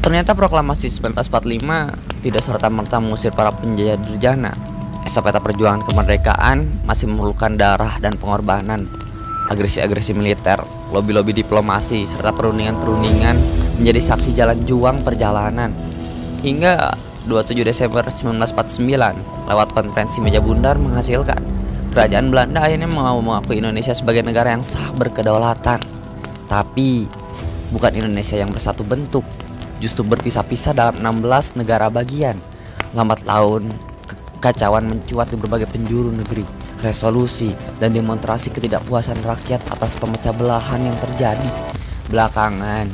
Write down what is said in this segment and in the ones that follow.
Ternyata proklamasi 1945 tidak serta-merta mengusir para penjajah durjana. Estafeta perjuangan kemerdekaan masih memerlukan darah dan pengorbanan. Agresi-agresi militer, lobi-lobi diplomasi, serta perundingan-perundingan menjadi saksi jalan juang perjalanan. Hingga 27 Desember 1949, lewat konferensi meja bundar menghasilkan kerajaan Belanda akhirnya mau mengakui Indonesia sebagai negara yang sah berkedaulatan. Tapi bukan Indonesia yang bersatu bentuk, justru berpisah-pisah dalam 16 negara bagian. Lambat laun kekacauan mencuat di berbagai penjuru negeri. Resolusi dan demonstrasi ketidakpuasan rakyat atas pemecah belahan yang terjadi. Belakangan,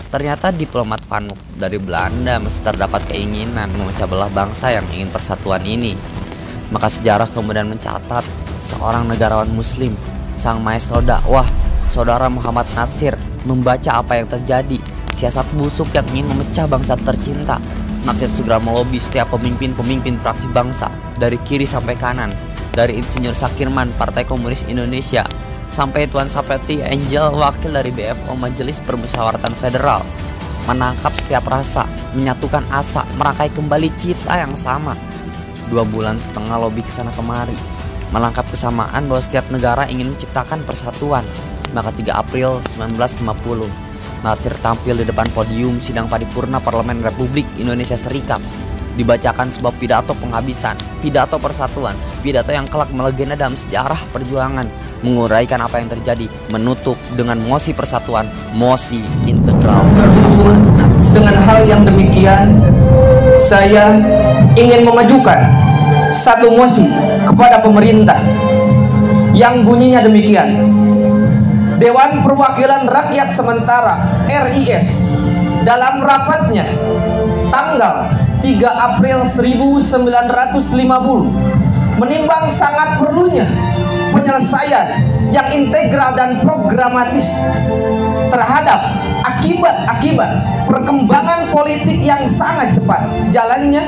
ternyata diplomat Vanuk dari Belanda masih terdapat keinginan memecah belah bangsa yang ingin persatuan ini. Maka sejarah kemudian mencatat seorang negarawan muslim, sang maestro dakwah, saudara Muhammad Natsir, membaca apa yang terjadi, siasat busuk yang ingin memecah bangsa tercinta. Natsir segera melobi setiap pemimpin-pemimpin fraksi bangsa, dari kiri sampai kanan, dari Insinyur Sakirman Partai Komunis Indonesia sampai Tuan Sapeti Angel, wakil dari BFO Majelis Permusyawaratan Federal, menangkap setiap rasa, menyatukan asa, merangkai kembali cita yang sama. 2,5 bulan lobi kesana kemari, melangkap kesamaan bahwa setiap negara ingin menciptakan persatuan. Maka 3 April 1950, Natsir tampil di depan podium sidang paripurna Parlemen Republik Indonesia Serikat. Dibacakan sebuah pidato penghabisan, pidato persatuan, pidato yang kelak melegenda dalam sejarah perjuangan, menguraikan apa yang terjadi, menutup dengan mosi persatuan, mosi integral. Dengan hal yang demikian, saya ingin memajukan satu mosi kepada pemerintah yang bunyinya demikian. Dewan Perwakilan Rakyat Sementara RIS dalam rapatnya tanggal 3 April 1950 menimbang sangat perlunya penyelesaian yang integral dan programatis terhadap akibat-akibat perkembangan politik yang sangat cepat jalannya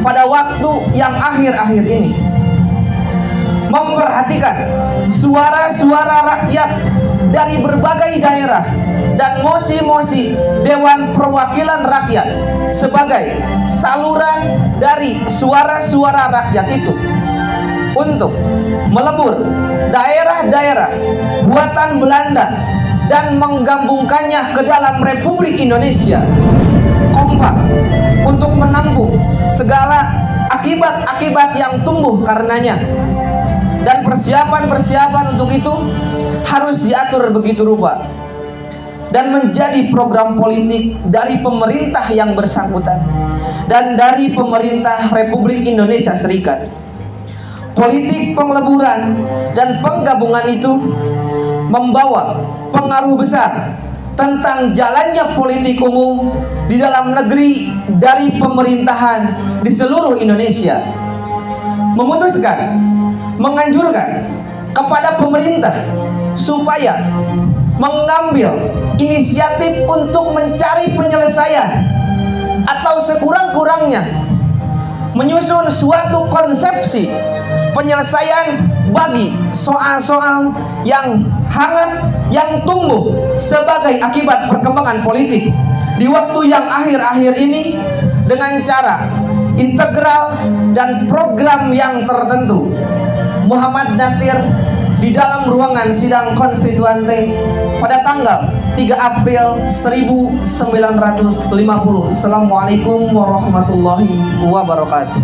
pada waktu yang akhir-akhir ini, memperhatikan suara-suara rakyat dari berbagai daerah dan mosi-mosi Dewan Perwakilan Rakyat sebagai saluran dari suara-suara rakyat itu untuk melebur daerah-daerah buatan Belanda dan menggabungkannya ke dalam Republik Indonesia, kompak untuk menampung segala akibat-akibat yang tumbuh karenanya. Dan persiapan-persiapan untuk itu harus diatur begitu rupa dan menjadi program politik dari pemerintah yang bersangkutan dan dari pemerintah Republik Indonesia Serikat. Politik pengleburan dan penggabungan itu membawa pengaruh besar tentang jalannya politik umum di dalam negeri dari pemerintahan di seluruh Indonesia. Memutuskan, menganjurkan kepada pemerintah supaya mengambil inisiatif untuk mencari penyelesaian atau sekurang-kurangnya menyusun suatu konsepsi penyelesaian bagi soal-soal yang hangat yang tumbuh sebagai akibat perkembangan politik di waktu yang akhir-akhir ini dengan cara integral dan program yang tertentu. Muhammad Natsir di dalam ruangan sidang konstituante pada tanggal 3 April 1950. Assalamualaikum warahmatullahi wabarakatuh.